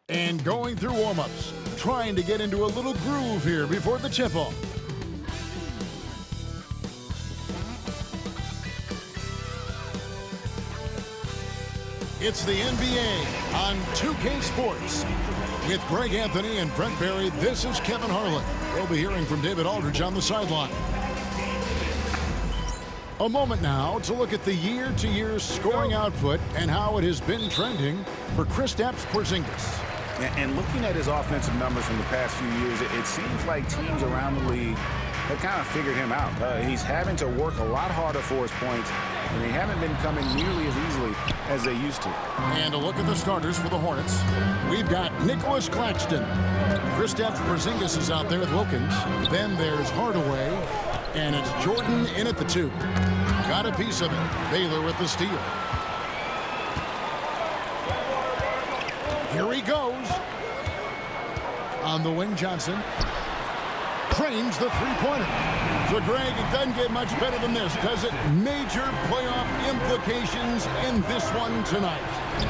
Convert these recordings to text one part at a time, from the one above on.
And going through warm-ups, trying to get into a little groove here before the tip-off. It's the NBA on 2K Sports. With Greg Anthony and Brent Barry, this is Kevin Harlan. We'll be hearing from David Aldridge on the sideline. A moment now to look at the year-to-year scoring output and how it has been trending for Kristaps Porzingis. And looking at his offensive numbers from the past few years, it seems like teams around the league have kind of figured him out. He's having to work a lot harder for his points, and they haven't been coming nearly as easily as they used to. And a look at the starters for the Hornets. We've got Nicholas Claxton. Kristaps Porzingis is out there with Wilkins. Then there's Hardaway, and it's Jordan in at the 2. Got a piece of it. Baylor with the steal. Here he goes. On the wing, Johnson. Trains the three-pointer. So, Greg, it doesn't get much better than this, does it? Major playoff implications in this one tonight.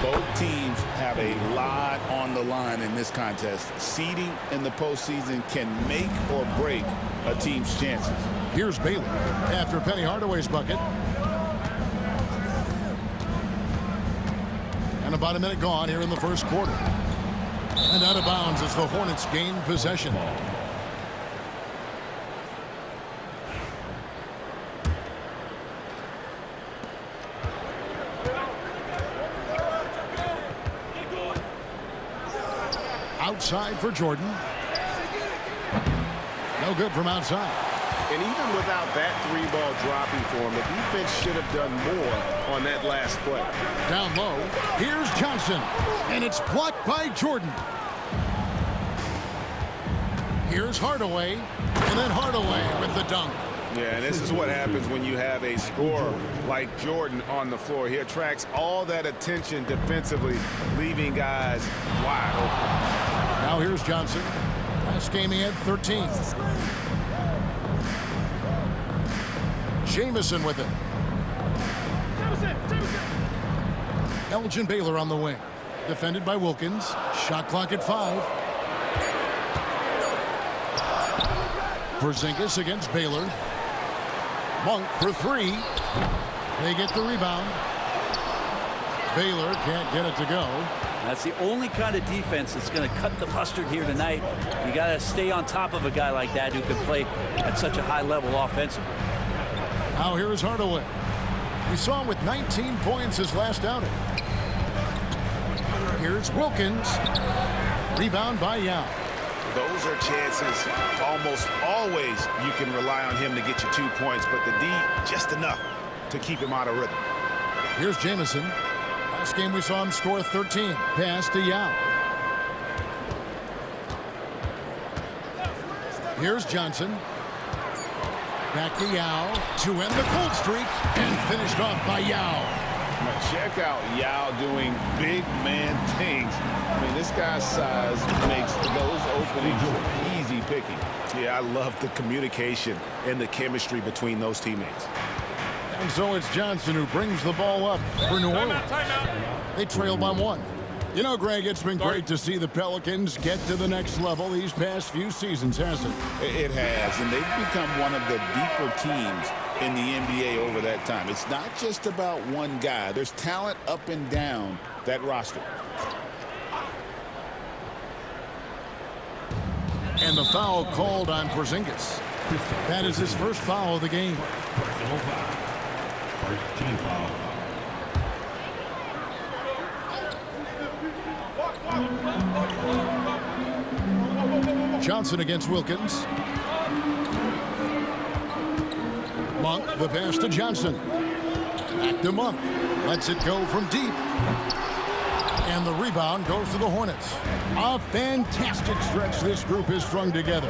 Both teams have a lot on the line in this contest. Seeding in the postseason can make or break a team's chances. Here's Baylor after Penny Hardaway's bucket. And about a minute gone here in the first quarter. And out of bounds as the Hornets gain possession. Outside for Jordan. No good from outside. And even without that three-ball dropping for him, the defense should have done more on that last play. Down low, here's Johnson, and it's blocked by Jordan. Here's Hardaway, and then Hardaway with the dunk. Yeah, and this is what happens when you have a scorer like Jordan on the floor. He attracts all that attention defensively, leaving guys wide open. Now here's Johnson. Last game he had 13. Jamison with it. Elgin Baylor on the wing. Defended by Wilkins. Shot clock at 5. Porzingis against Baylor. Monk for 3. They get the rebound. Baylor can't get it to go. That's the only kind of defense that's going to cut the mustard here tonight. You got to stay on top of a guy like that who can play at such a high level offensively. Now here is Hardaway. We saw him with 19 points his last outing. Here's Wilkins. Rebound by Yao. Those are chances almost always you can rely on him to get you 2 points, but the D just enough to keep him out of rhythm. Here's Jamison. Last game we saw him score 13. Pass to Yao. Here's Johnson. Back to Yao to end the cold streak and finished off by Yao. Now check out Yao doing big man things. I mean, this guy's size makes those openings easy picking. Yeah, I love the communication and the chemistry between those teammates. And so it's Johnson who brings the ball up for New Orleans. They trail by 1. You know, Greg, it's been great to see the Pelicans get to the next level these past few seasons, hasn't it? It has, and they've become one of the deeper teams in the NBA over that time. It's not just about one guy. There's talent up and down that roster. And the foul called on Porzingis. That is his first foul of the game. First team foul. Johnson against Wilkins. Monk, the pass to Johnson. Back to Monk. Lets it go from deep. And the rebound goes to the Hornets. A fantastic stretch this group has strung together.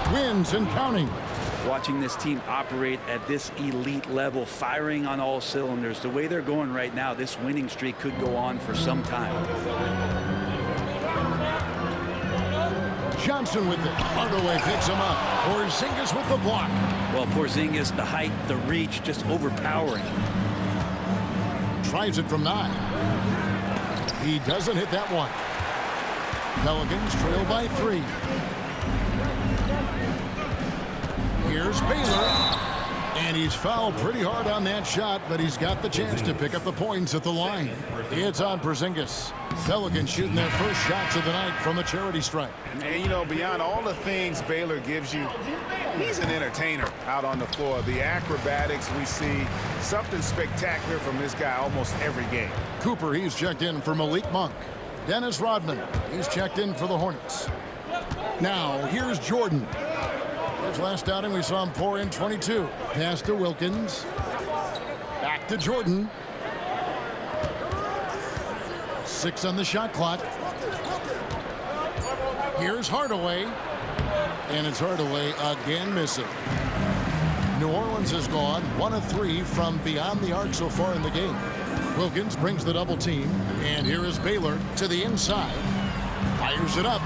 8 wins and counting. Watching this team operate at this elite level, firing on all cylinders, the way they're going right now, this winning streak could go on for some time. Johnson with it. Hardaway picks him up. Porzingis with the block. Well, Porzingis, the height, the reach, just overpowering. Tries it from 9. He doesn't hit that one. Pelicans trail by 3. Here's Baylor. And he's fouled pretty hard on that shot, but he's got the chance to pick up the points at the line. It's on Porzingis. Pelicans shooting their first shots of the night from the charity stripe. And, you know, beyond all the things Baylor gives you, he's an entertainer out on the floor. The acrobatics we see, something spectacular from this guy almost every game. Cooper, he's checked in for Malik Monk. Dennis Rodman, he's checked in for the Hornets. Now, here's Jordan. His last outing, we saw him pour in 22. Pass to Wilkins. Back to Jordan. 6 on the shot clock. Here's Hardaway. And it's Hardaway again missing. New Orleans has gone 1 of 3 from beyond the arc so far in the game. Wilkins brings the double team. And here is Baylor to the inside. Fires it up.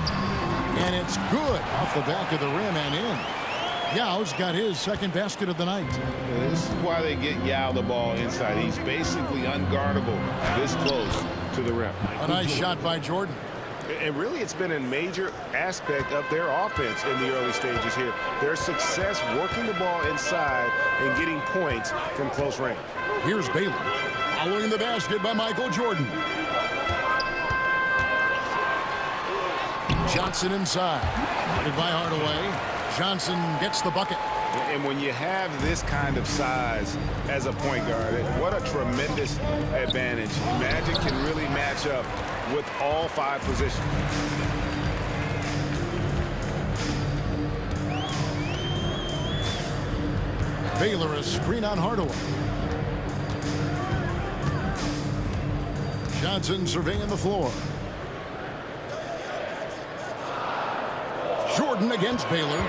And it's good off the back of the rim and in. Yao's got his second basket of the night. This is why they get Yao the ball inside. He's basically unguardable this close to the rim. A nice shot by Jordan. And really, it's been a major aspect of their offense in the early stages here. Their success working the ball inside and getting points from close range. Here's Baylor. Following the basket by Michael Jordan. Johnson inside. Guarded by Hardaway. Johnson gets the bucket. And when you have this kind of size as a point guard, what a tremendous advantage. Magic can really match up with all 5 positions. Baylor a screen on Hardaway. Johnson surveying the floor. Jordan against Baylor.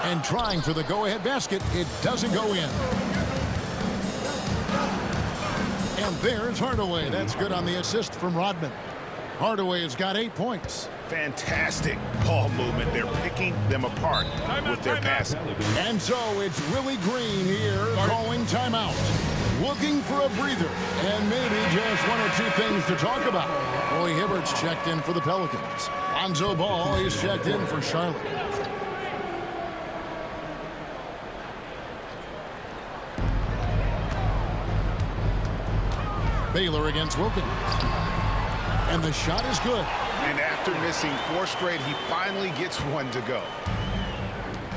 And trying for the go-ahead basket. It doesn't go in. And there's Hardaway. That's good on the assist from Rodman. Hardaway has got 8 points. Fantastic ball movement. They're picking them apart with their passing. And so it's Willie Green here calling timeout. Looking for a breather. And maybe just 1 or 2 things to talk about. Roy Hibbert's checked in for the Pelicans. Lonzo Ball is checked in for Charlotte. Baylor against Wilkins. And the shot is good. And after missing 4 straight, he finally gets 1 to go.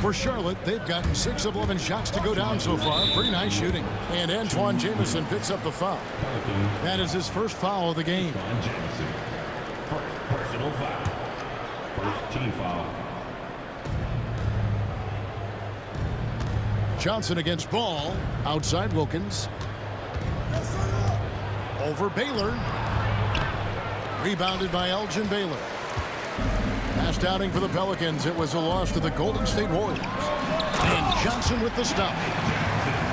For Charlotte, they've gotten 6 of 11 shots to go down so far. Pretty nice shooting. And Antoine Jamison picks up the foul. That is his first foul of the game. Personal foul. First team foul. Johnson against Ball. Outside Wilkins. Over Baylor. Rebounded by Elgin Baylor. Last outing for the Pelicans, it was a loss to the Golden State Warriors. And Johnson with the stop.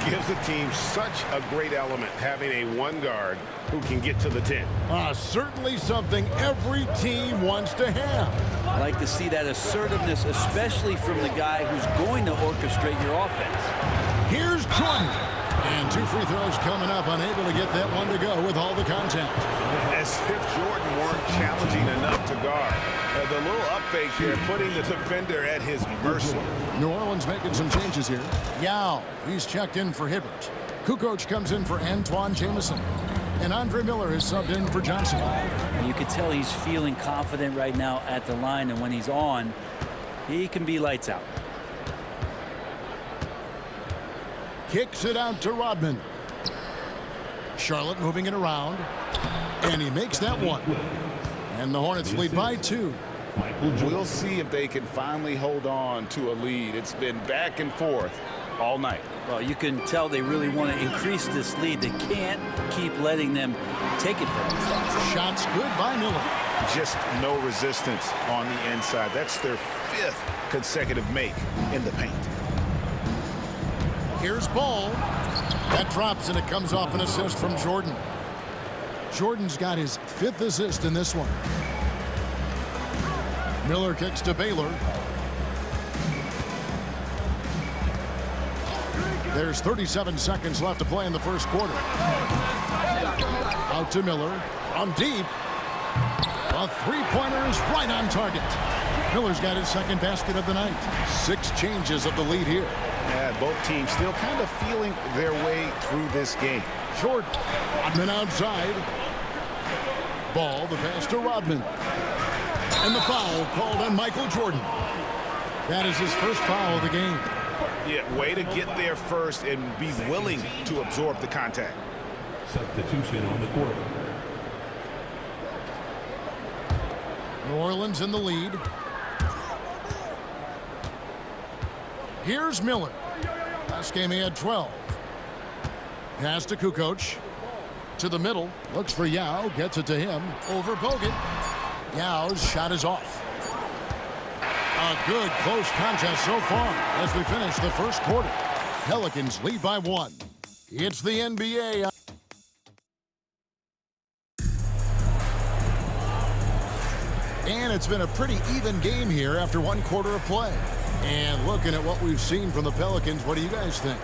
Gives the team such a great element having a 1 guard who can get to the 10. Certainly something every team wants to have. I like to see that assertiveness, especially from the guy who's going to orchestrate your offense. Here's Jordan. And 2 free throws coming up, unable to get that one to go with all the contact. As if Jordan weren't challenging enough to guard. The little up fake there, putting the defender at his mercy. New Orleans making some changes here. Yao, he's checked in for Hibbert. Kukoc comes in for Antoine Jamison. And Andre Miller is subbed in for Johnson. You can tell he's feeling confident right now at the line, and when he's on, he can be lights out. Kicks it out to Rodman. Charlotte moving it around. And he makes that one. And the Hornets lead by 2. We'll see if they can finally hold on to a lead. It's been back and forth all night. Well, you can tell they really want to increase this lead. They can't keep letting them take it from them. Shots good by Miller. Just no resistance on the inside. That's their 5th consecutive make in the paint. Here's Ball. That drops, and it comes off an assist from Jordan. Jordan's got his 5th assist in this one. Miller kicks to Baylor. There's 37 seconds left to play in the first quarter. Out to Miller. On deep. A three-pointer is right on target. Miller's got his second basket of the night. 6 changes of the lead here. Yeah, both teams still kind of feeling their way through this game. Jordan. Rodman outside. Ball, the pass to Rodman. And the foul called on Michael Jordan. That is his first foul of the game. Yeah, way to get there first and be willing to absorb the contact. Substitution on the court. New Orleans in the lead. Here's Miller. Last game he had 12. Pass to Kukoc. To the middle. Looks for Yao. Gets it to him. Over Bogut. Yao's shot is off. A good close contest so far as we finish the first quarter. Pelicans lead by 1. It's the NBA. And it's been a pretty even game here after 1 quarter of play. And looking at what we've seen from the Pelicans, what do you guys think?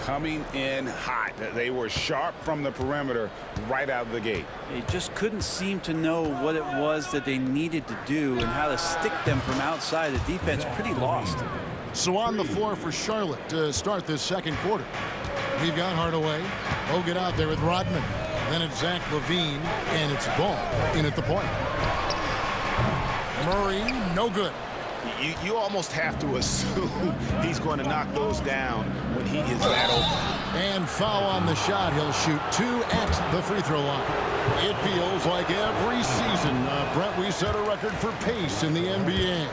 Coming in hot. They were sharp from the perimeter right out of the gate. They just couldn't seem to know what it was that they needed to do and how to stick them from outside. The defense pretty lost. So on the floor for Charlotte to start this second quarter. We've got Hardaway. Bogut out there with Rodman. Then it's Zach LaVine, and it's Ball in at the point. Murray, no good. You almost have to assume he's going to knock those down when he is that open. And foul on the shot. He'll shoot 2 at the free throw line. It feels like every season, Brent, we set a record for pace in the NBA.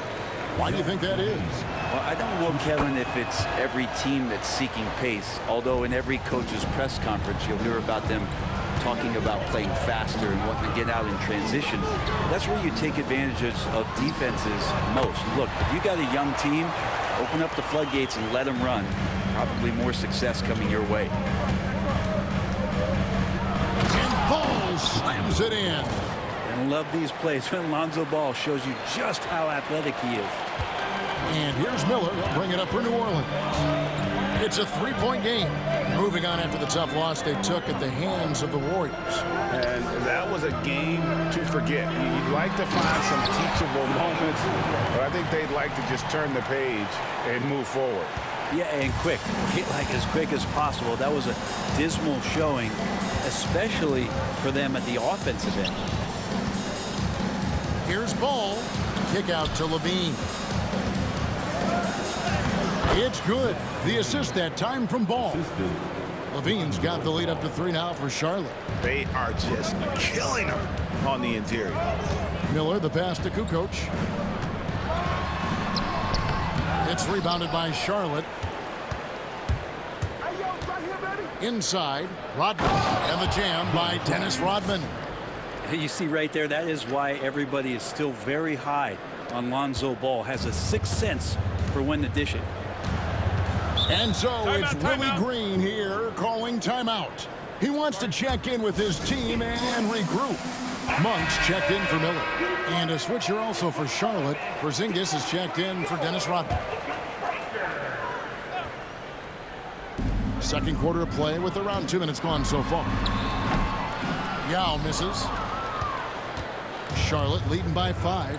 Why do you think that is? Well, I don't know, Kevin, if it's every team that's seeking pace, although in every coach's press conference you'll hear about them talking about playing faster and wanting to get out in transition. That's where you take advantages of defenses most. Look, if you got a young team, open up the floodgates and let them run. Probably more success coming your way. And Ball slams it in. And love these plays when Lonzo Ball shows you just how athletic he is. And here's Miller. He'll bring it up for New Orleans. It's a 3-point game. Moving on after the tough loss they took at the hands of the Warriors. And that was a game to forget. You'd like to find some teachable moments, but I think they'd like to just turn the page and move forward. Yeah, and quick. Like as quick as possible. That was a dismal showing, especially for them at the offensive end. Here's Ball. Kick out to LaVine. It's good. The assist that time from Ball. LaVine's got the lead up to 3 now for Charlotte. They are just killing them on the interior. Miller, the pass to Kukoc. It's rebounded by Charlotte. Inside, Rodman. And the jam by Dennis Rodman. You see right there, that is why everybody is still very high on Lonzo Ball. Has a sixth sense for when to dish it. And so it's Willie Green here calling timeout. He wants to check in with his team and regroup. Monks checked in for Miller. And a switcher also for Charlotte. Porzingis is checked in for Dennis Rodman. Second quarter of play with around 2 minutes gone so far. Yao misses. Charlotte leading by 5.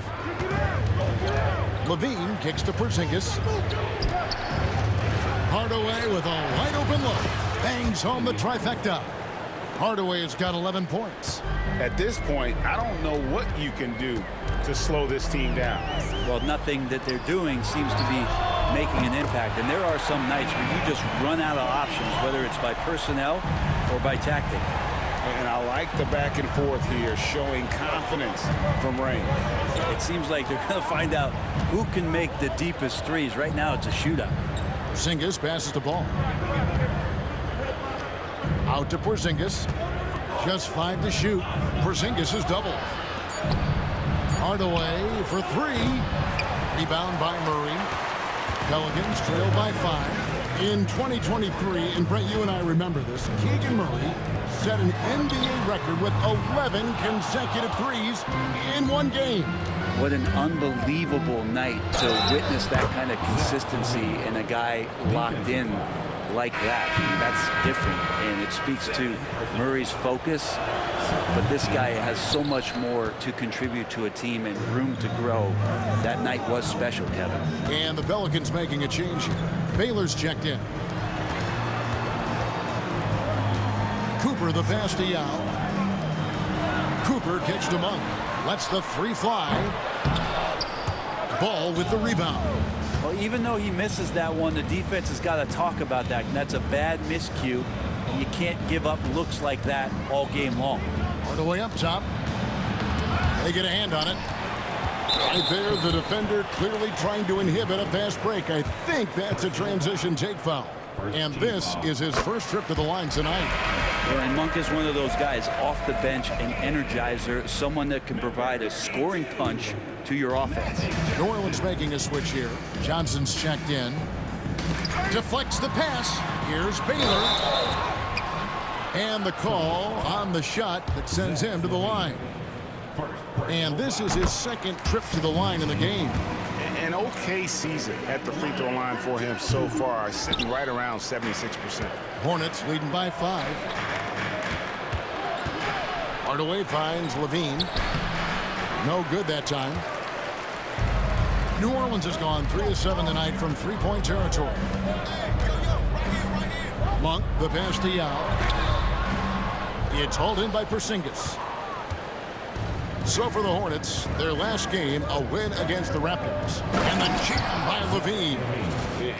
LaVine kicks to Porzingis. Hardaway with a wide open look. Bangs home the trifecta. Hardaway has got 11 points. At this point, I don't know what you can do to slow this team down. Well, nothing that they're doing seems to be making an impact. And there are some nights where you just run out of options, whether it's by personnel or by tactic. And I like the back and forth here, showing confidence from Rain. It seems like they're going to find out who can make the deepest threes. Right now, it's a shootout. Porzingis passes the ball. Out to Porzingis. Just 5 to shoot. Porzingis is doubled. Hardaway for 3. Rebound by Murray. Pelicans trail by 5. In 2023, and Brent, you and I remember this, Keegan Murray set an NBA record with 11 consecutive threes in one game. What an unbelievable night to witness that kind of consistency and a guy locked in like that. That's different, and it speaks to Murray's focus. But this guy has so much more to contribute to a team and room to grow. That night was special, Kevin. And the Pelicans making a change here. Baylor's checked in. Cooper the pass to Yao. Cooper kicks to Monk. Lets the three fly. Ball with the rebound. Well, even though he misses that one, the defense has got to talk about that. And that's a bad miscue. And you can't give up looks like that all game long. Hardaway up top. They get a hand on it. Right there, the defender clearly trying to inhibit a fast break. I think that's a transition take foul. And this is his first trip to the line tonight. And Monk is one of those guys off the bench, an energizer, someone that can provide a scoring punch to your offense. New Orleans making a switch here. Johnson's checked in. Deflects the pass. Here's Baylor. And the call on the shot that sends him to the line. And this is his second trip to the line in the game. An okay season at the free throw line for him so far, sitting right around 76%. Hornets leading by 5. Hardaway finds Levine. No good that time. New Orleans has gone 3 of 7 tonight from three-point territory. Monk, the pass to Yao. It's hauled in by Porzingis. So for the Hornets, their last game, a win against the Raptors. And the jam by Levine.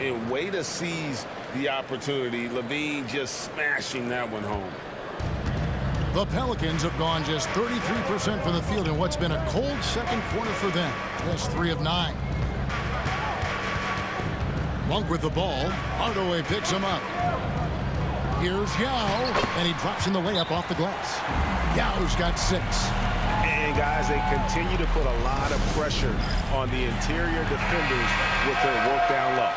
And way to seize the opportunity. Levine just smashing that one home. The Pelicans have gone just 33% from the field in what's been a cold second quarter for them. Just 3 of 9. Monk with the ball. Hardaway picks him up. Here's Yao, and he drops in the layup off the glass. Yao's got 6. And guys, they continue to put a lot of pressure on the interior defenders with their work down low.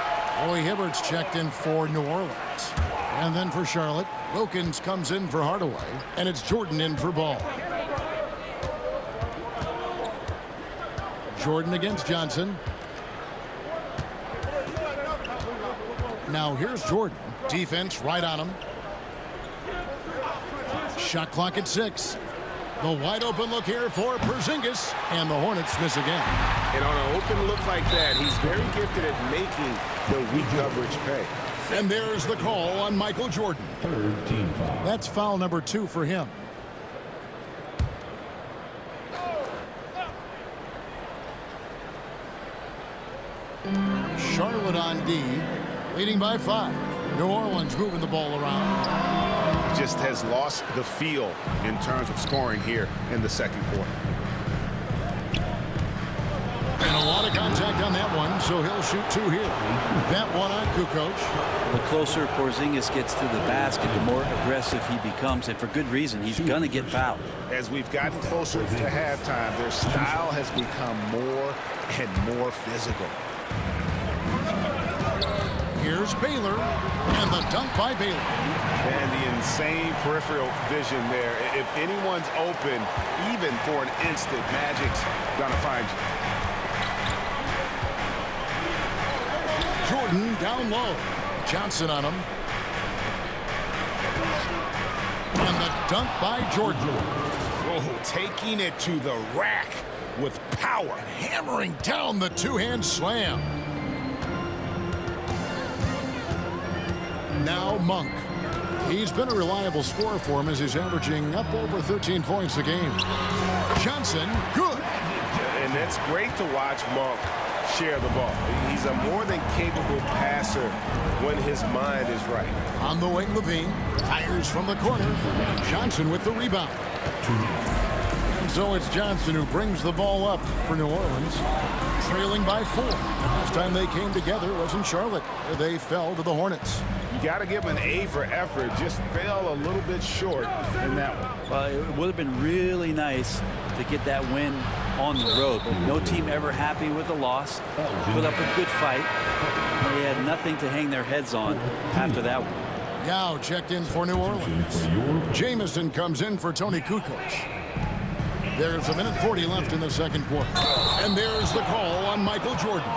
Roy Hibbert's checked in for New Orleans. And then for Charlotte, Wilkins comes in for Hardaway, and it's Jordan in for Ball. Jordan against Johnson. Now here's Jordan. Defense right on him. Shot clock at 6. The wide open look here for Porzingis, and the Hornets miss again. And on an open look like that, he's very gifted at making the weak coverage pay. And there's the call on Michael Jordan. Third team foul. That's foul number 2 for him. Charlotte on D, leading by 5. New Orleans moving the ball around. Just has lost the feel in terms of scoring here in the second quarter. And a lot of contact on that one, so he'll shoot 2 here. That one on Kukoc. The closer Porzingis gets to the basket, the more aggressive he becomes, and for good reason. He's going to get fouled. As we've gotten closer to halftime, their style has become more and more physical. Here's Baylor, and the dunk by Baylor. And the insane peripheral vision there. If anyone's open, even for an instant, Magic's gonna find you. Jordan down low. Johnson on him. And the dunk by Jordan. Oh, taking it to the rack with power. Hammering down the two-hand slam. Now Monk. He's been a reliable scorer for him as he's averaging up over 13 points a game. Johnson, good. And that's great to watch Monk share the ball. He's a more than capable passer when his mind is right. On the wing, Levine fires from the corner. Johnson with the rebound. And so it's Johnson who brings the ball up for New Orleans, trailing by 4. Last time they came together was in Charlotte, where they fell to the Hornets. You got to give him an A for effort. Just fell a little bit short in that one. It would have been really nice to get that win on the road, but no team ever happy with a loss. Put up a good fight. They had nothing to hang their heads on after that one. Yao checked in for New Orleans. Jamison comes in for Tony Kukoc. There's 1:40 left in the second quarter. And there's the call on Michael Jordan.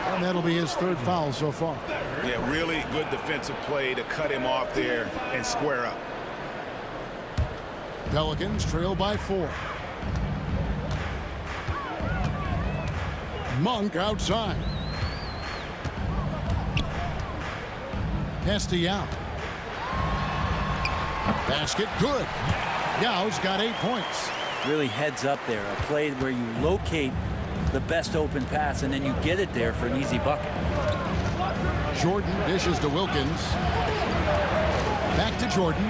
And that'll be his 3rd foul so far. Yeah, really good defensive play to cut him off there and square up. Pelicans trail by 4. Monk outside. Pass to Yao. Basket good. Yao's got 8 points. Really heads up there. A play where you locate the best open pass and then you get it there for an easy bucket. Jordan dishes to Wilkins. Back to Jordan.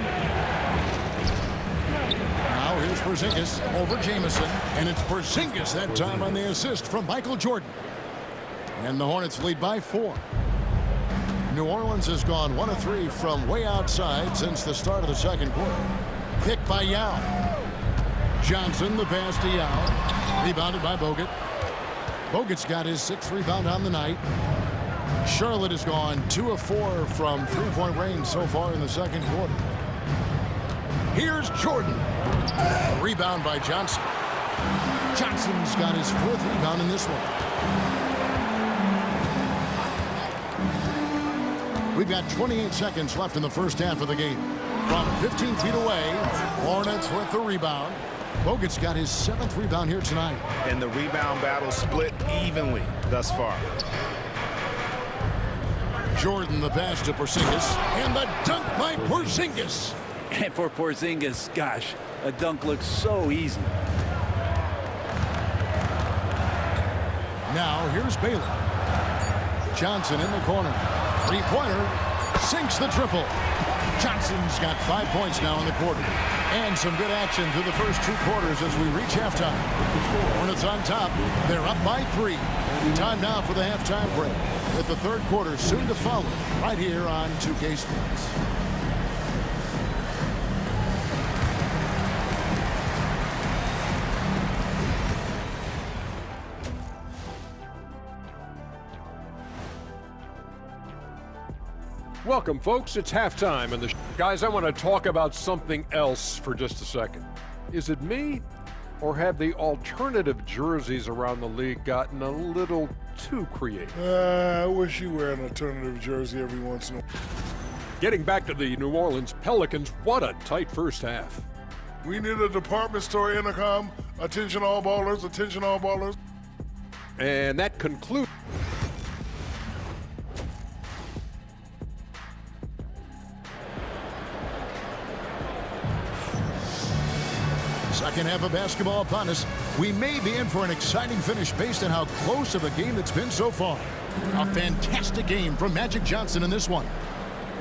Now here's Porzingis over Jamison. And it's Porzingis that time on the assist from Michael Jordan. And the Hornets lead by 4. New Orleans has gone 1 of 3 from way outside since the start of the second quarter. Picked by Yao. Johnson, the pass to Yao. Rebounded by Bogut. Bogut's got his 6th rebound on the night. Charlotte has gone 2 of 4 from three-point range so far in the second quarter. Here's Jordan. Rebound by Johnson. Johnson's got his 4th rebound in this one. We've got 28 seconds left in the first half of the game. From 15 feet away, Hornets with the rebound. Bogut's got his 7th rebound here tonight. And the rebound battle split evenly thus far. Jordan the pass to Porzingis. And the dunk by Porzingis. And for Porzingis, gosh, a dunk looks so easy. Now here's Baylor. Johnson in the corner. Three-pointer. Sinks the triple. Johnson's got 5 points now in the quarter. And some good action through the first 2 quarters as we reach halftime. Hornets on top. They're up by 3. Time now for the halftime break. With the third quarter soon to follow right here on 2K Sports. Welcome, folks. It's halftime, and guys, I want to talk about something else for just a second. Is it me, or have the alternative jerseys around the league gotten a little too creative? I wish you wear an alternative jersey every once in a while. Getting back to the New Orleans Pelicans, what a tight first half. We need a department store intercom. Attention all ballers, attention all ballers. And that concludes. Second half of basketball upon us. We may be in for an exciting finish based on how close of a game it's been so far. A fantastic game from Magic Johnson in this one.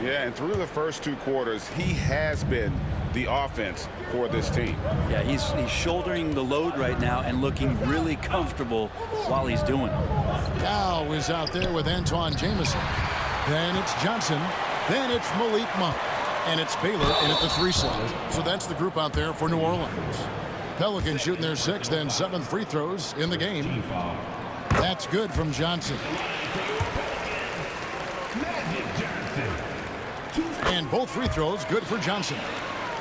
Yeah, and through the first 2 quarters, he has been the offense for this team. Yeah, he's shouldering the load right now and looking really comfortable while he's doing it. Dow is out there with Antawn Jamison. Then it's Johnson. Then it's Malik Monk. And it's Baylor in at the 3 slot. So that's the group out there for New Orleans. Pelicans shooting their 6th and 7th free throws in the game. That's good from Johnson. And both free throws good for Johnson.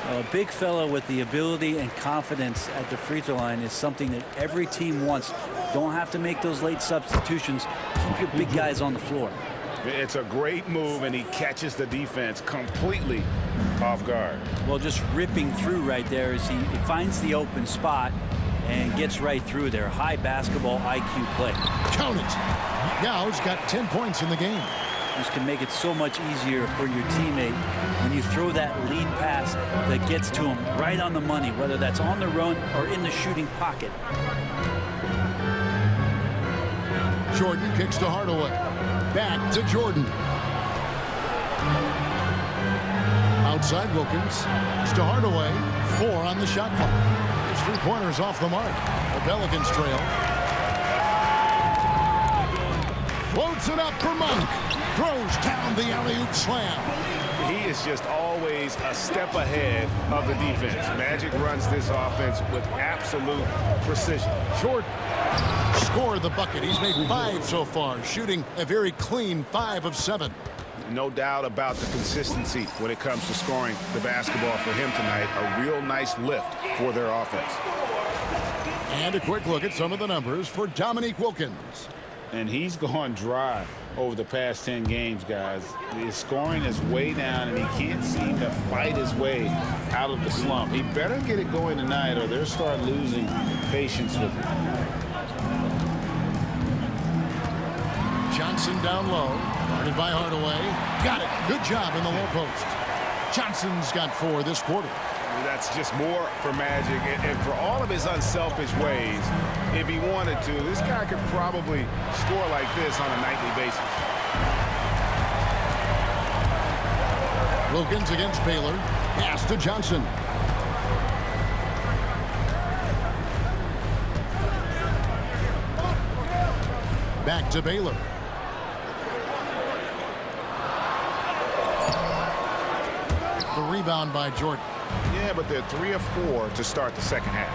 A big fella with the ability and confidence at the free throw line is something that every team wants. Don't have to make those late substitutions. Keep your big guys on the floor. It's a great move, and he catches the defense completely off guard. Well, just ripping through right there as he finds the open spot and gets right through there. High basketball IQ play. Count it. Yao's got 10 points in the game. This can make it so much easier for your teammate when you throw that lead pass that gets to him right on the money, whether that's on the run or in the shooting pocket. Jordan kicks to Hardaway. Back to Jordan. Outside Wilkins. Pass to Hardaway. 4 on the shot clock. His 3-pointers off the mark. The Pelicans trail. Floats it up for Monk. Throws down the alley-oop slam. He is just always a step ahead of the defense. Magic runs this offense with absolute precision. Jordan scored the bucket. He's made 5 so far, shooting a very clean 5 of 7. No doubt about the consistency when it comes to scoring the basketball for him tonight. A real nice lift for their offense. And a quick look at some of the numbers for Dominique Wilkins. And he's gone dry over the past 10 games, guys. His scoring is way down, and he can't seem to fight his way out of the slump. He better get it going tonight, or they'll start losing patience with him. Johnson down low. Guarded by Hardaway. Got it. Good job in the low post. Johnson's got 4 this quarter. That's just more for Magic. And for all of his unselfish ways, if he wanted to, this guy could probably score like this on a nightly basis. Wilkins against Baylor. Pass to Johnson. Back to Baylor. The rebound by Jordan. Yeah, but they're 3 of 4 to start the second half.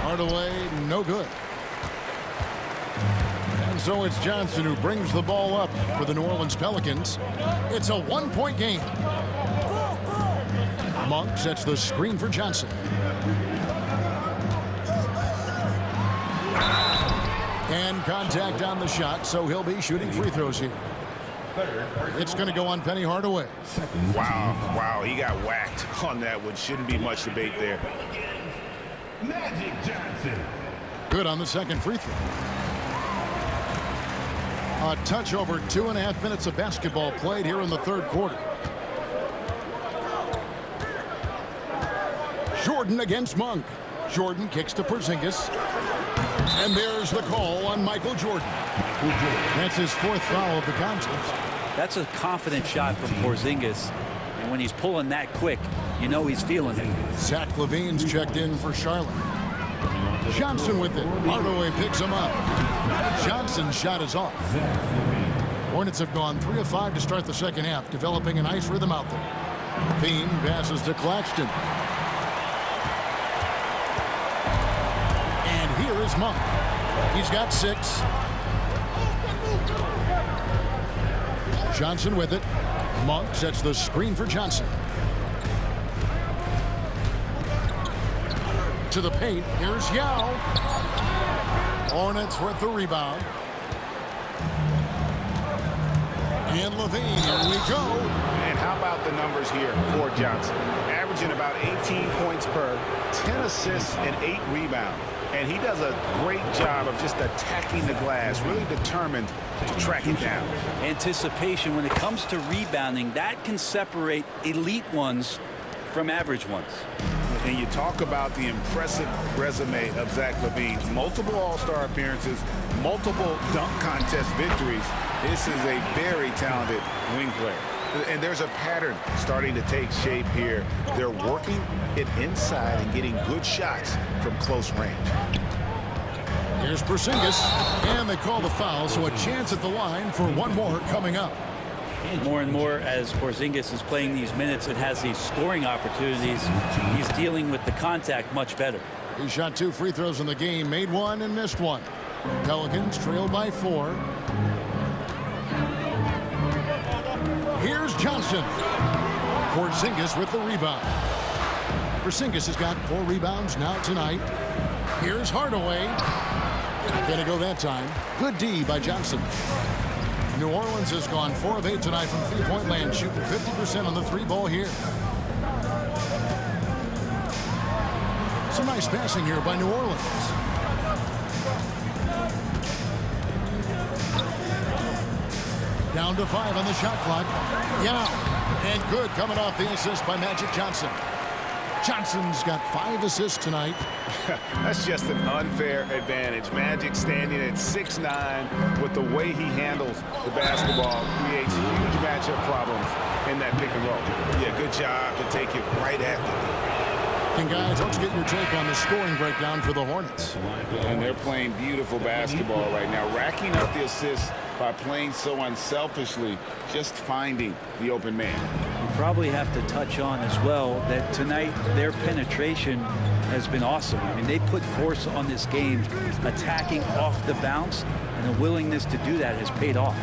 Hardaway, no good. And so it's Johnson who brings the ball up for the New Orleans Pelicans. It's a 1-point game. Monk sets the screen for Johnson. And contact on the shot, so he'll be shooting free throws here. It's going to go on Penny Hardaway. Wow, he got whacked on that one. Shouldn't be much debate there. Magic Johnson. Good on the second free throw. A touch over 2.5 minutes of basketball played here in the third quarter. Jordan against Monk. Jordan kicks to Porzingis. And there's the call on Michael Jordan. That's his 4th foul of the contest. That's a confident shot from Porzingis. And when he's pulling that quick, you know he's feeling it. Zach LaVine's checked in for Charlotte. Johnson with it. Hardaway picks him up. Johnson's shot is off. Hornets have gone 3 of 5 to start the second half, developing a nice rhythm out there. Payne passes to Claxton. And here is Monk. He's got 6. Johnson with it. Monk sets the screen for Johnson. To the paint. Here's Yao. Hornets with the rebound. And LaVine. Here we go. And how about the numbers here for Johnson? Averaging about 18 points per, 10 assists, and 8 rebounds. And he does a great job of just attacking the glass, really determined to track it down. Anticipation when it comes to rebounding, that can separate elite ones from average ones. And you talk about the impressive resume of Zach LaVine. Multiple All-Star appearances, multiple dunk contest victories. This is a very talented wing player. And there's a pattern starting to take shape here. They're working it inside and getting good shots from close range. Here's Porzingis, and they call the foul, so a chance at the line for one more coming up. More and more as Porzingis is playing these minutes and has these scoring opportunities, he's dealing with the contact much better. He shot 2 free throws in the game, made 1 and missed 1. Pelicans trail by 4. Here's Johnson. Porzingis with the rebound. Porzingis has got 4 rebounds now tonight. Here's Hardaway. Not going to go that time. Good D by Johnson. New Orleans has gone 4 of 8 tonight from three-point land, shooting 50% on the 3-ball here. Some nice passing here by New Orleans. Down to 5 on the shot clock. Yeah, and good coming off the assist by Magic Johnson. Johnson's got 5 assists tonight. That's just an unfair advantage. Magic standing at 6'9", with the way he handles the basketball, creates huge matchup problems in that pick and roll. Yeah, good job to take it right at them. And guys, let's get your take on the scoring breakdown for the Hornets. And they're playing beautiful basketball right now, racking up the assists by playing so unselfishly, just finding the open man. You probably have to touch on as well that tonight their penetration has been awesome. I mean, they put force on this game, attacking off the bounce, and the willingness to do that has paid off.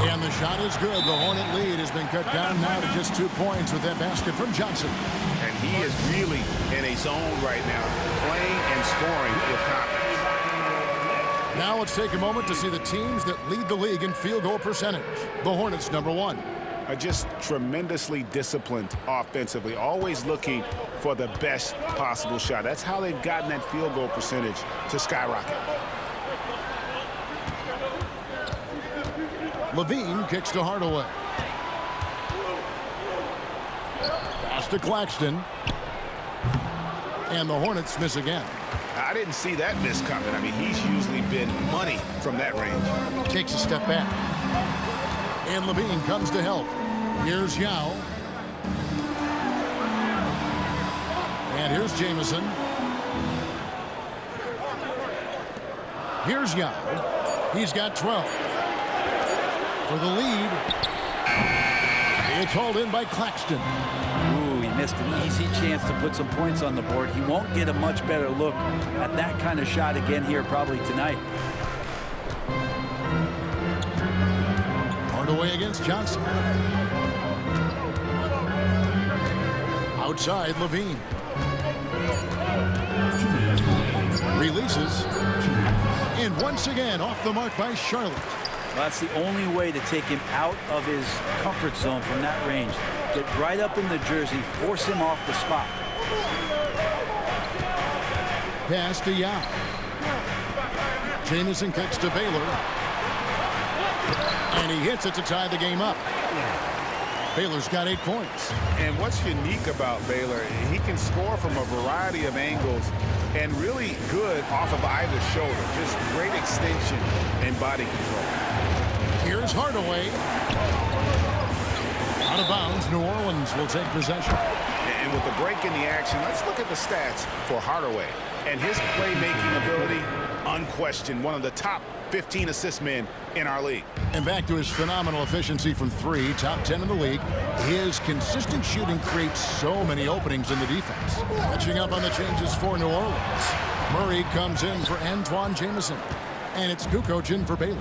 And the shot is good. The Hornet lead has been cut down now to just 2 points with that basket from Johnson. And he is really in a zone right now, playing and scoring with confidence. Now let's take a moment to see the teams that lead the league in field goal percentage. The Hornets, #1. Are just tremendously disciplined offensively, always looking for the best possible shot. That's how they've gotten that field goal percentage to skyrocket. Levine kicks to Hardaway. Pass to Claxton. And the Hornets miss again. I didn't see that miss coming. I mean, he's usually been money from that range. Takes a step back. And Levine comes to help. Here's Yao. And here's Jamison. Here's Yao. He's got 12. For the lead. It's hauled in by Claxton. Ooh, he missed an easy chance to put some points on the board. He won't get a much better look at that kind of shot again here probably tonight. Hardaway against Johnson. Outside, Levine. Releases. And once again, off the mark by Charlotte. Well, that's the only way to take him out of his comfort zone from that range. Get right up in the jersey, force him off the spot. Pass to Yao. Jamison kicks to Baylor. And he hits it to tie the game up. Baylor's got 8 points. And what's unique about Baylor, he can score from a variety of angles and really good off of either shoulder. Just great extension and body control. Here's Hardaway. Out of bounds, New Orleans will take possession. And with the break in the action, let's look at the stats for Hardaway. And his playmaking ability, unquestioned, one of the top 15 assist men in our league. And back to his phenomenal efficiency from 3, top 10 in the league. His consistent shooting creates so many openings in the defense. Catching up on the changes for New Orleans. Murray comes in for Antoine Jamison. And it's Kukoc in for Baylor.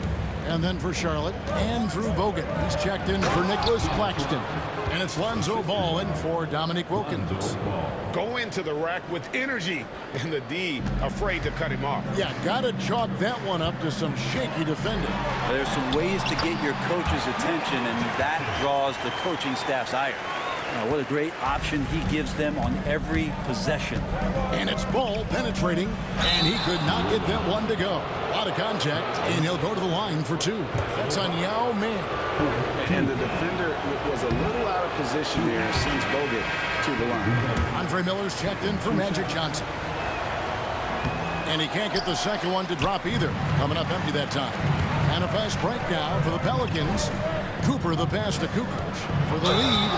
And then for Charlotte, Andrew Bogut. He's checked in for Nicholas Claxton. And it's Lonzo Ball in for Dominique Wilkins. Go into the rack with energy, and the D afraid to cut him off. Yeah, gotta chalk that one up to some shaky defending. There's some ways to get your coach's attention, and that draws the coaching staff's ire. What a great option he gives them on every possession. And it's Ball penetrating, and he could not get that one to go. A lot of contact, and he'll go to the line for 2. That's on Yao Ming. And the defender was a little out of position there, sends Bogut to the line. Andre Miller's checked in for Magic Johnson. And he can't get the second one to drop either. Coming up empty that time. And a fast break now for the Pelicans. Cooper the pass to Kukoc for the lead.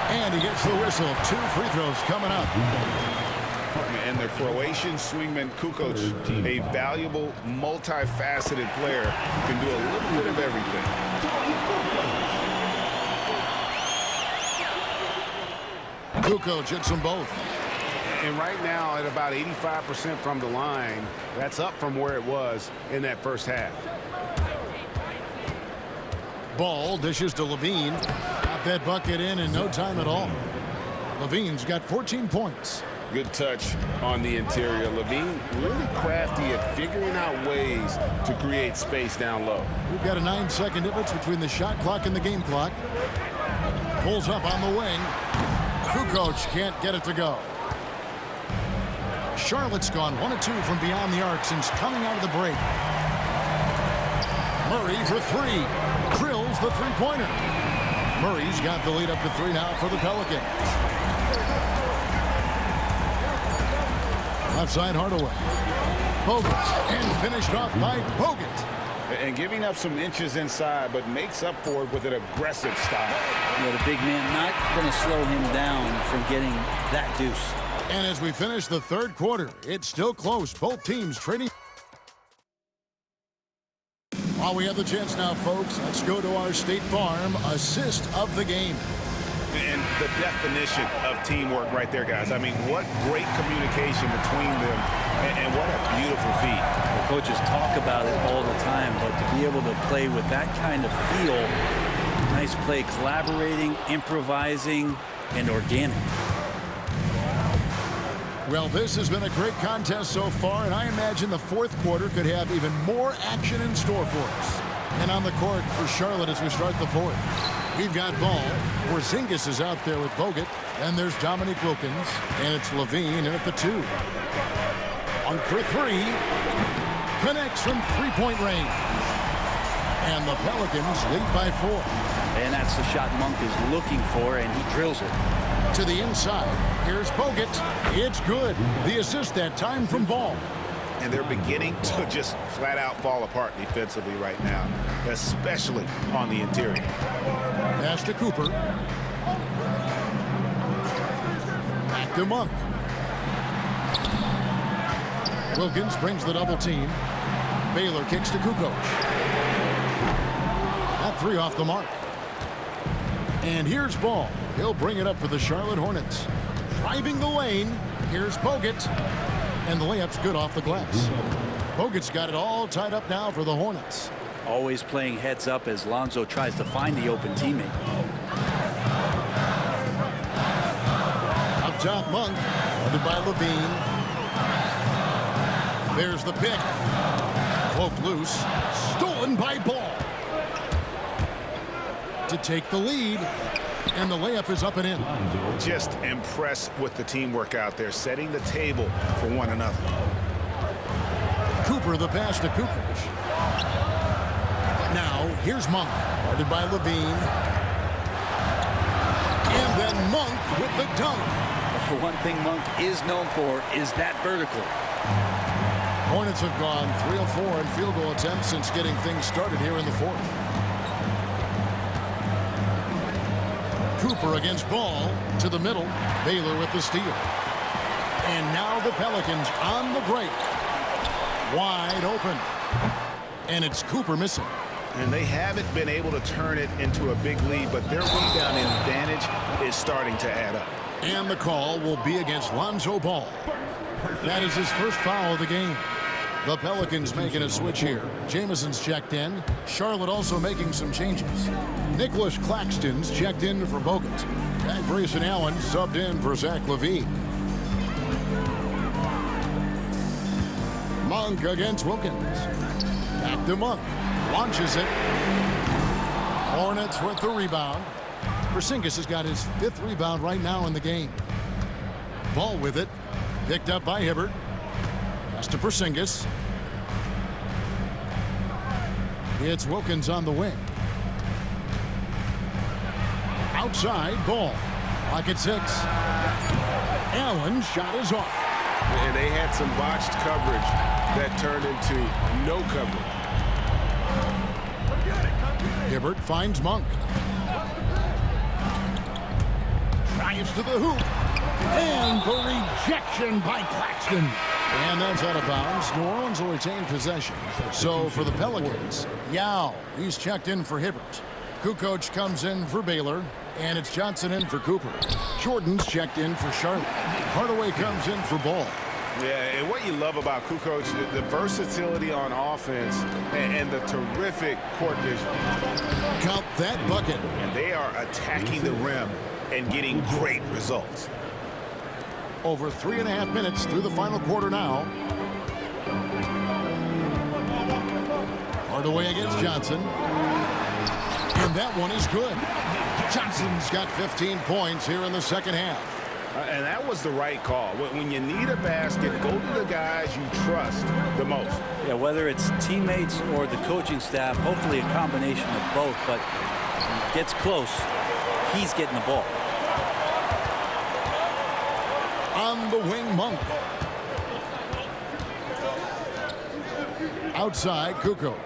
And he gets the whistle. 2 free throws coming up. And the Croatian swingman Kukoc, a valuable, multifaceted player, can do a little bit of everything. Kukoc hits them both. And right now at about 85% from the line, that's up from where it was in that first half. Ball dishes to Levine. Got that bucket in no time at all. Levine's got 14 points. Good touch on the interior. Levine really crafty at figuring out ways to create space down low. We've got a 9-second difference between the shot clock and the game clock. Pulls up on the wing. Kukoc can't get it to go. Charlotte's gone 1 of 2 from beyond the arc since coming out of the break. Murray for 3. Drills the three-pointer. Murray's got the lead up to 3 now for the Pelicans. Left side, Hardaway. Bogut, and finished off by Bogut. And giving up some inches inside, but makes up for it with an aggressive style. The big man not going to slow him down from getting that deuce. And as we finish the third quarter, it's still close. Both teams trading. While we have the chance now, folks, let's go to our State Farm assist of the game. And the definition of teamwork right there, guys. I mean, what great communication between them, and what a beautiful feat. The coaches talk about it all the time, but to be able to play with that kind of feel, nice play, collaborating, improvising, and organic. Well, this has been a great contest so far, and I imagine the fourth quarter could have even more action in store for us. And on the court for Charlotte as we start the fourth, we've got ball. Porzingis is out there with Bogut. Then there's Dominique Wilkins, and it's Levine in at the 2. On for 3. Connects from three-point range. And the Pelicans lead by 4. And that's the shot Monk is looking for, and he drills it. To the inside, here's Bogut. It's good. The assist that time from Ball. And they're beginning to just flat out fall apart defensively right now, especially on the interior. Pass to Cooper. Back to Monk. Wilkins brings the double team. Baylor kicks to Kukoc. That 3 off the mark. And here's Ball. He'll bring it up for the Charlotte Hornets. Driving the lane. Here's Bogut. And the layup's good off the glass. Bogut's got it all tied up now for the Hornets. Always playing heads up as Lonzo tries to find the open teammate. Up top, Monk. Guarded by Levine. There's the pick. Cloak loose. Stolen by Ball. To take the lead. And the layup is up and in. Just impressed with the teamwork out there, setting the table for one another. Cooper, the pass to Kukoc. Now, here's Monk, guarded by Levine. And then Monk with the dunk. One thing Monk is known for is that vertical. Hornets have gone 3 of 4 in field goal attempts since getting things started here in the fourth. Cooper against Ball to the middle. Baylor with the steal. And now the Pelicans on the break. Wide open. And it's Cooper missing. And they haven't been able to turn it into a big lead, but their rebound advantage is starting to add up. And the call will be against Lonzo Ball. That is his first foul of the game. The Pelicans making a switch here. Jamison's checked in. Charlotte also making some changes. Nicholas Claxton's checked in for Bogut. And Grayson Allen subbed in for Zach LaVine. Monk against Wilkins. Back to Monk. Launches it. Hornets with the rebound. Porzingis has got his 5th rebound right now in the game. Ball with it. Picked up by Hibbert. Pass to Porzingis. It's Wilkins on the wing. Outside, Ball. Lock at 6. Allen's shot is off. And they had some botched coverage that turned into no coverage. Hibbert finds Monk. Drives to the hoop. And the rejection by Claxton. And that's out of bounds. New Orleans will retain possession. So for the Pelicans, Yao, he's checked in for Hibbert. Kukoc comes in for Baylor. And it's Johnson in for Cooper. Jordan's checked in for Charlotte. Hardaway comes in for Ball. Yeah, and what you love about Kukoc, the versatility on offense and the terrific court vision. Count that bucket. And they are attacking the rim and getting great results. Over 3.5 minutes through the final quarter now. Hardaway against Johnson. And that one is good. Johnson's got 15 points here in the second half. And that was the right call. When you need a basket, go to the guys you trust the most. Yeah, whether it's teammates or the coaching staff, hopefully a combination of both, but when it gets close, he's getting the ball. On the wing, Monk. Outside, Kukoc.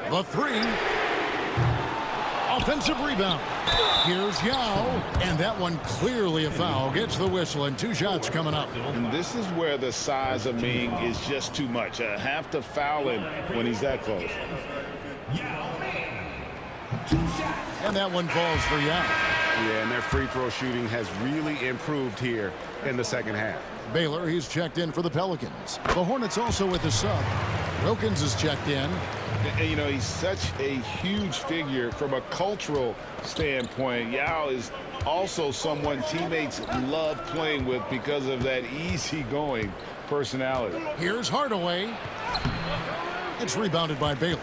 The 3. Offensive rebound. Here's Yao. And that one clearly a foul. Gets the whistle and 2 shots coming up. And this is where the size of Ming is just too much. Have to foul him when he's that close. And that one falls for Yao. Yeah, and their free throw shooting has really improved here in the second half. Baylor, he's checked in for the Pelicans. The Hornets also with the sub. Wilkins is checked in. And, you know, he's such a huge figure from a cultural standpoint. Yao is also someone teammates love playing with because of that easygoing personality. Here's Hardaway. It's rebounded by Baylor.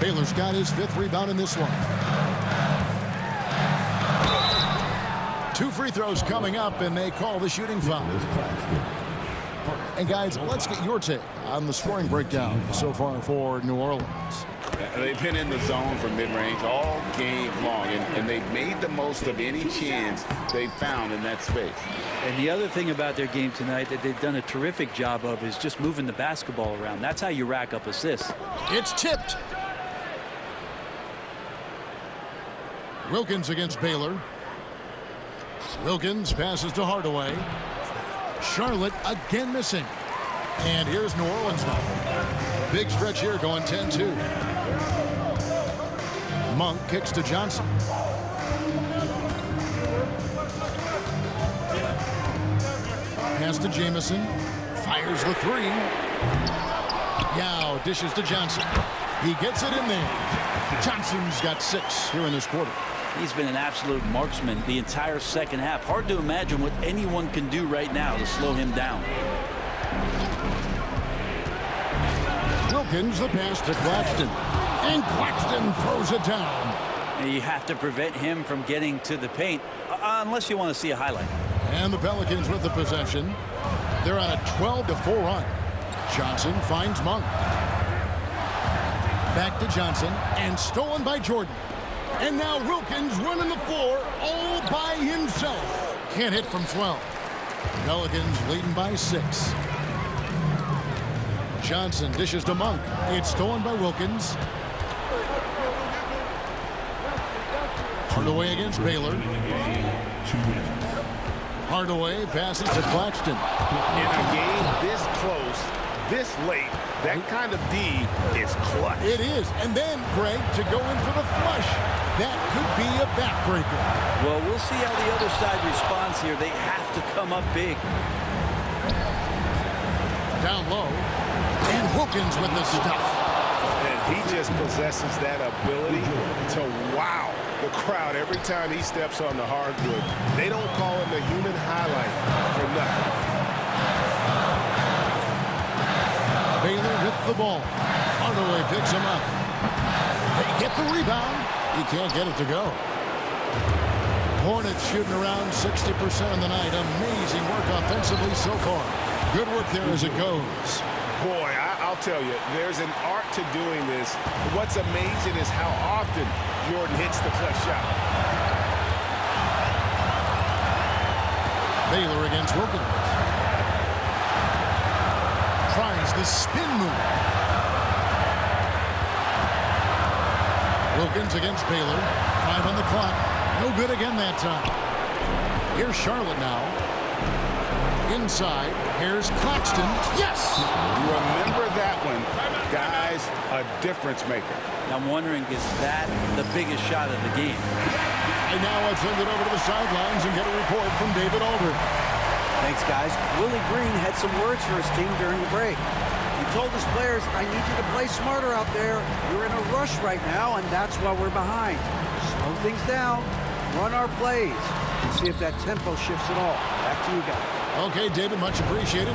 Baylor's got his 5th rebound in this one. 2 free throws coming up, and they call the shooting foul. And guys, let's get your take on the scoring breakdown so far for New Orleans. They've been in the zone for mid-range all game long, and they've made the most of any chance they've found in that space. And the other thing about their game tonight that they've done a terrific job of is just moving the basketball around. That's how you rack up assists. It's tipped. Wilkins against Baylor. Wilkins passes to Hardaway. Charlotte again missing. And here's New Orleans now. Big stretch here going 10-2. Monk kicks to Johnson. Pass to Jamison. Fires the 3. Yao dishes to Johnson. He gets it in there. Johnson's got 6 here in this quarter. He's been an absolute marksman the entire second half. Hard to imagine what anyone can do right now to slow him down. Wilkins, the pass to Claxton. And Claxton throws it down. And you have to prevent him from getting to the paint, unless you want to see a highlight. And the Pelicans with the possession. They're on a 12-4 run. Johnson finds Monk. Back to Johnson, and stolen by Jordan. And now Wilkins running the floor all by himself. Can't hit from 12. Pelicans leading by 6. Johnson dishes to Monk. It's stolen by Wilkins. Hardaway against Baylor. Hardaway passes to Claxton. In a game this close, this late, that kind of D is clutch. It is. And then, Greg, to go in for the flush. That could be a backbreaker. Well, we'll see how the other side responds here. They have to come up big. Down low. And Wilkins with the stuff. And he just possesses that ability to wow the crowd every time he steps on the hardwood. They don't call him the human highlight for nothing. Baylor with the ball. Hardaway picks him up. They get the rebound. He can't get it to go. Hornets shooting around 60% on the night. Amazing work offensively so far. Good work there as it goes. Boy, I'll tell you, there's an art to doing this. What's amazing is how often Jordan hits the clutch shot. Baylor against Wilkins. Tries the spin move. Wilkins against Baylor. 5 on the clock. No good again that time. Here's Charlotte now. Inside. Here's Claxton. Yes! Remember that one. Guys, a difference maker. I'm wondering, is that the biggest shot of the game? And now let's send it over to the sidelines and get a report from David Alder. Thanks, guys. Willie Green had some words for his team during the break. He told his players, I need you to play smarter out there. You're in a rush right now, and that's why we're behind. Slow things down, run our plays, and see if that tempo shifts at all. Back to you guys. Okay, David, much appreciated.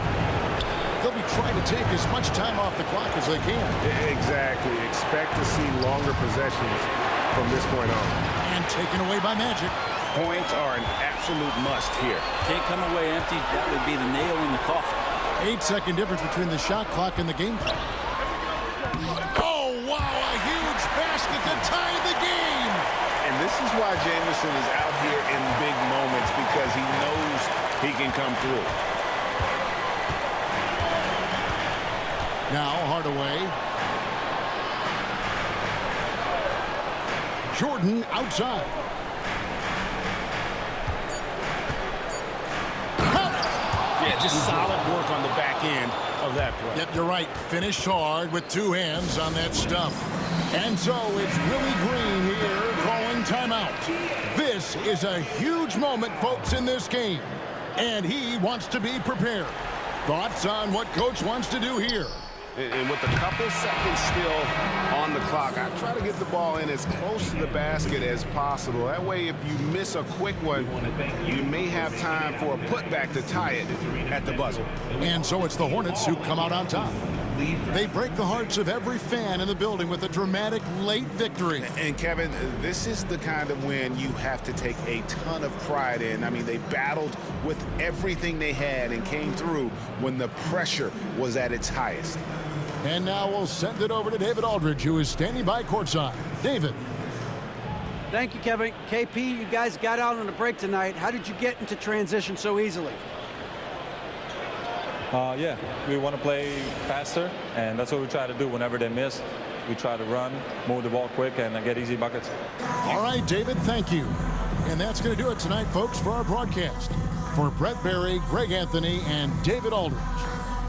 They'll be trying to take as much time off the clock as they can. Exactly. Expect to see longer possessions from this point on. And taken away by Magic. Points are an absolute must here. Can't come away empty. That would be the nail in the coffin. 8-second difference between the shot clock and the game clock. Oh, wow, a huge basket to tie the game. And this is why Jamison is out here in big moments, because he knows he can come through. Now Hardaway. Jordan outside. Yeah, just solid work on the back end of that play. Yep, you're right. Finished hard with 2 hands on that stuff. And so it's Willie Green here calling timeout. This is a huge moment, folks, in this game. And he wants to be prepared. Thoughts on what Coach wants to do here? And with a couple seconds still on the clock, I try to get the ball in as close to the basket as possible. That way, if you miss a quick one, you may have time for a putback to tie it at the buzzer. And so it's the Hornets who come out on top. They break the hearts of every fan in the building with a dramatic late victory. And Kevin, this is the kind of win you have to take a ton of pride in. I mean, they battled with everything they had and came through when the pressure was at its highest. And now we'll send it over to David Aldridge, who is standing by courtside. David. Thank you, Kevin. KP, you guys got out on a break tonight. How did you get into transition so easily? Yeah, we want to play faster, and that's what we try to do whenever they miss. We try to run, move the ball quick, and get easy buckets. All right, David, thank you. And that's going to do it tonight, folks, for our broadcast. For Brett Barry, Greg Anthony, and David Aldridge,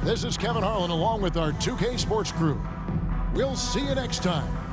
this is Kevin Harlan along with our 2K Sports crew. We'll see you next time.